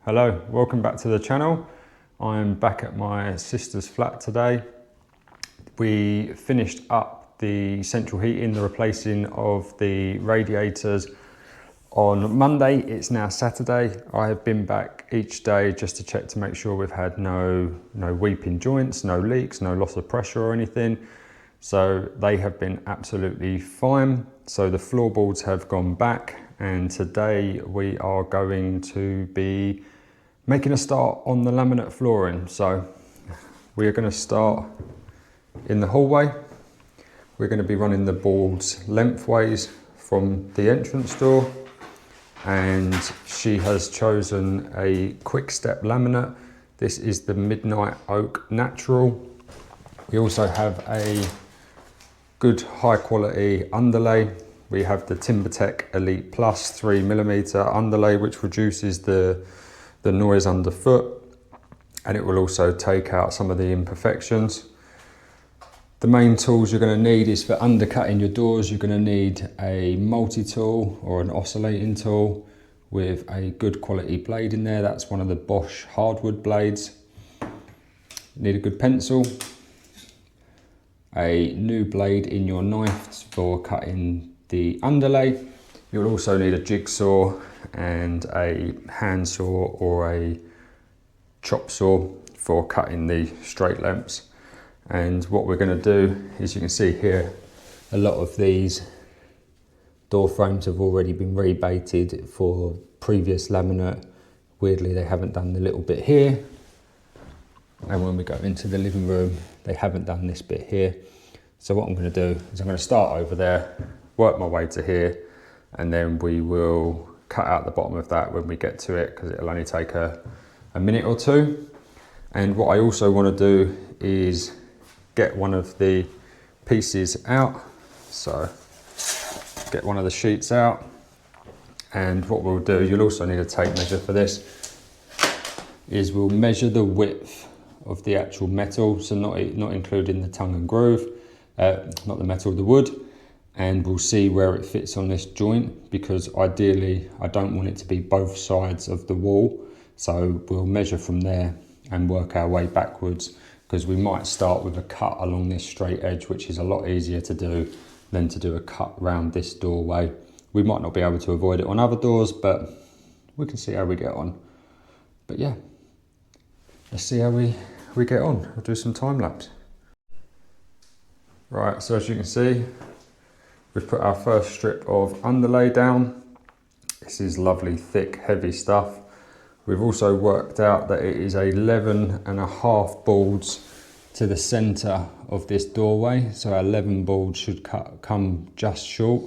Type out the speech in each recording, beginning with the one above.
Hello, welcome back to the channel. I'm back at my sister's flat today. We finished up the central heating, the replacing of the radiators on Monday. It's now Saturday. I have been back each day just to check to make sure we've had no weeping joints, no leaks, no loss of pressure or anything. So they have been absolutely fine. So the floorboards have gone back, and today we are going to be making a start on the laminate flooring. So we are going to start in the hallway. We're going to be running the boards lengthways from the entrance door, and she has chosen a quick step laminate. This is the Midnight Oak Natural. We also have a good high quality underlay. We have the TimberTech Elite Plus 3mm underlay, which reduces the noise underfoot, and it will also take out some of the imperfections. The main tools you're going to need is for undercutting your doors. You're going to need a multi-tool or an oscillating tool with a good quality blade in there. That's one of the Bosch hardwood blades. Need a good pencil, a new blade in your knife for cutting the underlay. You'll also need a jigsaw and a handsaw or a chop saw for cutting the straight lengths. And what we're going to do is, you can see here, a lot of these door frames have already been rebaited for previous laminate. Weirdly, they haven't done the little bit here, and when we go into the living room they haven't done this bit here. So what I'm going to do is I'm going to start over there, work my way to here, and then we will cut out the bottom of that when we get to it, because it'll only take a minute or two. And what I also want to do is get one of the pieces out. So get one of the sheets out, and what we'll do, you'll also need a tape measure for this, is we'll measure the width of the actual metal, so not including the tongue and groove, not the metal, the wood, and we'll see where it fits on this joint, because ideally I don't want it to be both sides of the wall. So we'll measure from there and work our way backwards, because we might start with a cut along this straight edge, which is a lot easier to do than to do a cut round this doorway. We might not be able to avoid it on other doors, but we can see how we get on. But yeah, let's see how we get on. I'll do some time lapse. Right, so as you can see, we've put our first strip of underlay down. This is lovely, thick, heavy stuff. We've also worked out that it is 11.5 boards to the centre of this doorway. So our 11 boards should come just short,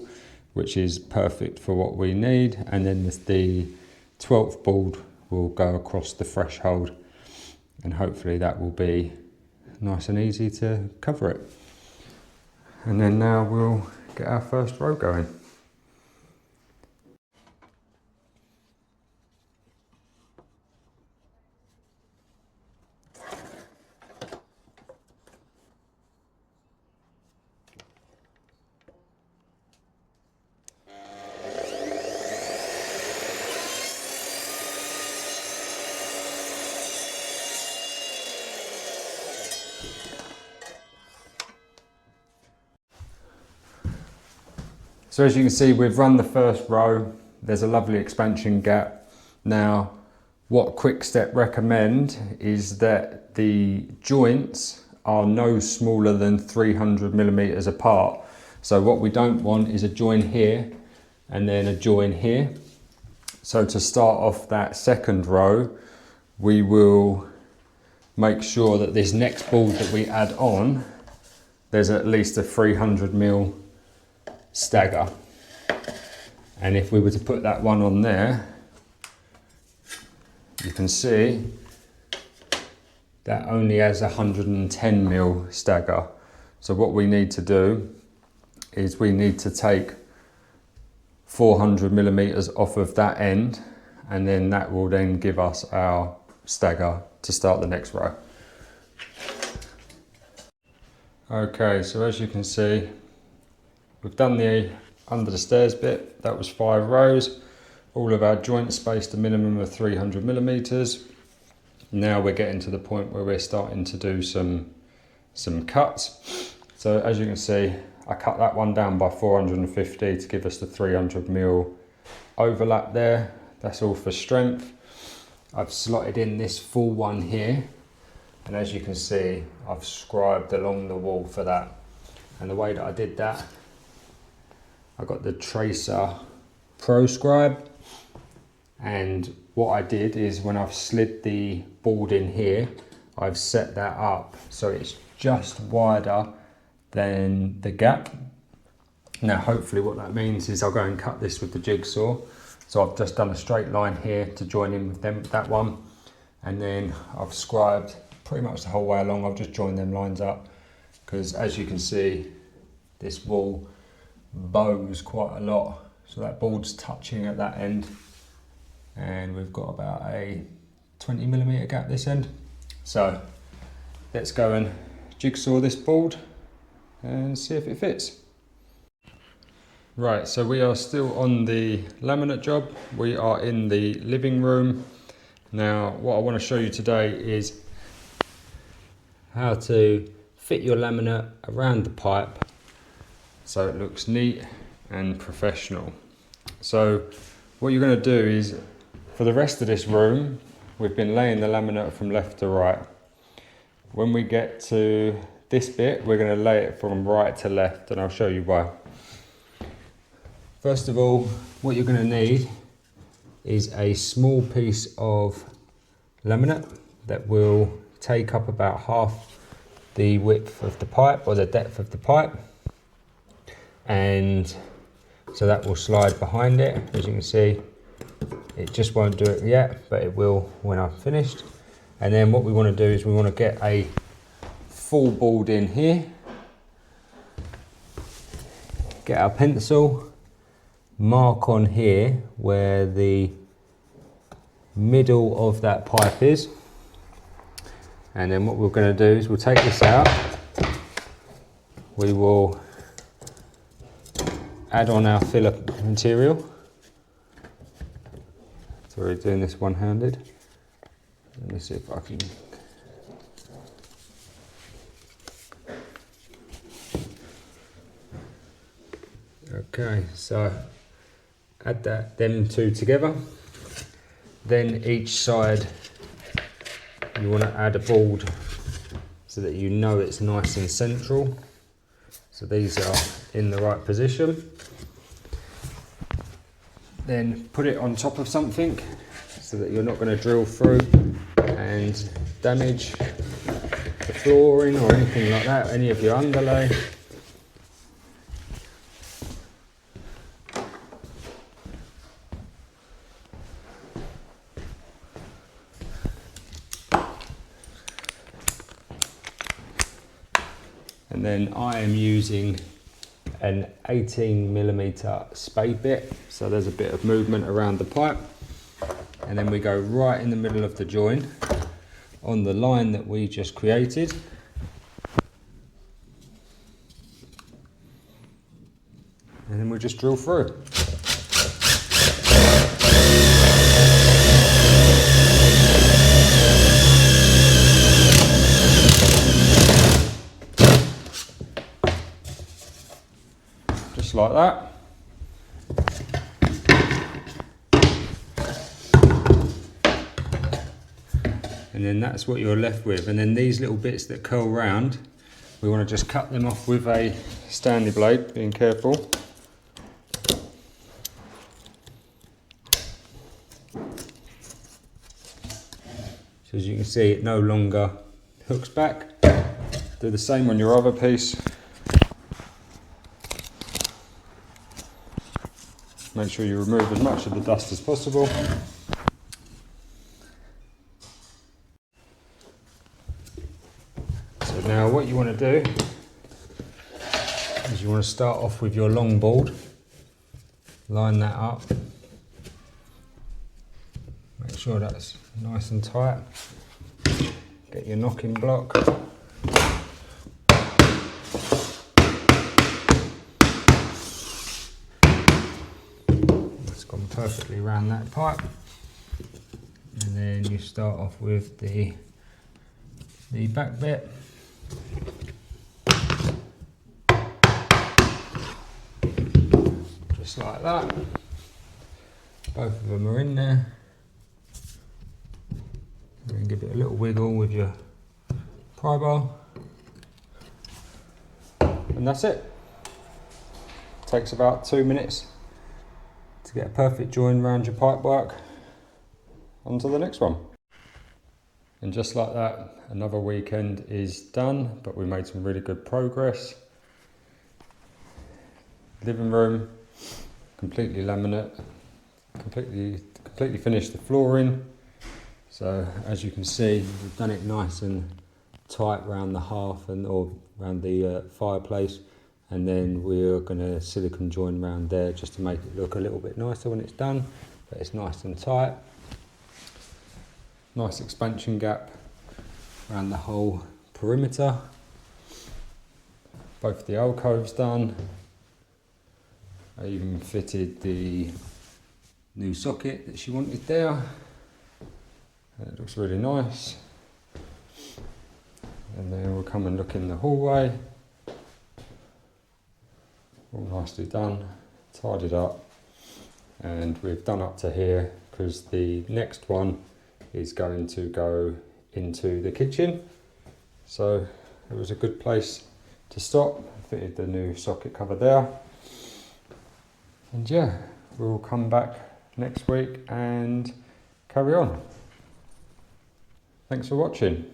which is perfect for what we need. And then the 12th board will go across the threshold, and hopefully that will be nice and easy to cover it. And then now we'll get our first row going. So as you can see, we've run the first row. There's a lovely expansion gap. Now, what Quickstep recommend is that the joints are no smaller than 300mm apart. So what we don't want is a join here and then a join here. So to start off that second row, we will make sure that this next board that we add on, there's at least a 300mm stagger. And if we were to put that one on there, you can see that only has a 110mm stagger. So what we need to do is we need to take 400mm off of that end, and then that will then give us our stagger to start the next row. Okay, so as you can see, we've done the under the stairs bit. That was 5 rows. all of our joints spaced a minimum of 300 millimeters. Now we're getting to the point where we're starting to do some cuts. So as you can see, I cut that one down by 450 to give us the 300 mil overlap there. That's all for strength. I've slotted in this full one here, and as you can see, I've scribed along the wall for that. And the way that I did that, I got the Tracer Pro Scribe, and what I did is when I've slid the board in here, I've set that up so it's just wider than the gap. Now hopefully what that means is I'll go and cut this with the jigsaw. So I've just done a straight line here to join in with that one, and then I've scribed pretty much the whole way along. I've just joined them lines up because as you can see, this wall bows quite a lot, so that board's touching at that end, and we've got about a 20 millimeter gap this end. So let's go and jigsaw this board and see if it fits. Right, so we are still on the laminate job. We are in the living room. Now, what I want to show you today is how to fit your laminate around the pipe so it looks neat and professional. So what you're going to do is, for the rest of this room, we've been laying the laminate from left to right. When we get to this bit, we're going to lay it from right to left, and I'll show you why. First of all, what you're going to need is a small piece of laminate that will take up about half the width of the pipe or the depth of the pipe, and so that will slide behind it. As you can see, it just won't do it yet, but it will when I've finished. And then what we want to do is we want to get a full board in here, get our pencil, mark on here where the middle of that pipe is, and then what we're going to do is we'll take this out, we will add on our filler material. So we're doing this one-handed. Let me see if I can. Okay, so add them two together. Then each side you want to add a board so that you know it's nice and central. So these are in the right position. Then put it on top of something so that you're not going to drill through and damage the flooring or anything like that, any of your underlay. And then I am using an 18mm spade bit, so there's a bit of movement around the pipe, and then we go right in the middle of the join on the line that we just created, and then we just drill through. Just like that. And then that's what you're left with. And then these little bits that curl round, we want to just cut them off with a Stanley blade, being careful. So as you can see, it no longer hooks back. Do the same on your other piece. Make sure you remove as much of the dust as possible. So now what you want to do is you want to start off with your long board, line that up, make sure that's nice and tight, get your knocking block. Gone perfectly around that pipe. And then you start off with the back bit. Just like that. Both of them are in there. And then give it a little wiggle with your pry bar. And that's it. Takes about 2 minutes to get a perfect join around your pipe work. On to the next one. And just like that, another weekend is done, but we made some really good progress. Living room, completely laminate, completely finished the flooring. So as you can see, we've done it nice and tight around the hearth or around the fireplace. And then we're going to silicone join around there just to make it look a little bit nicer when it's done, but it's nice and tight. Nice expansion gap around the whole perimeter. Both the alcoves done. I even fitted the new socket that she wanted there. It looks really nice. And then we'll come and look in the hallway. All nicely done, tidied up, and we've done up to here because the next one is going to go into the kitchen. So it was a good place to stop. Fitted the new socket cover there. And yeah, we'll come back next week and carry on. Thanks for watching.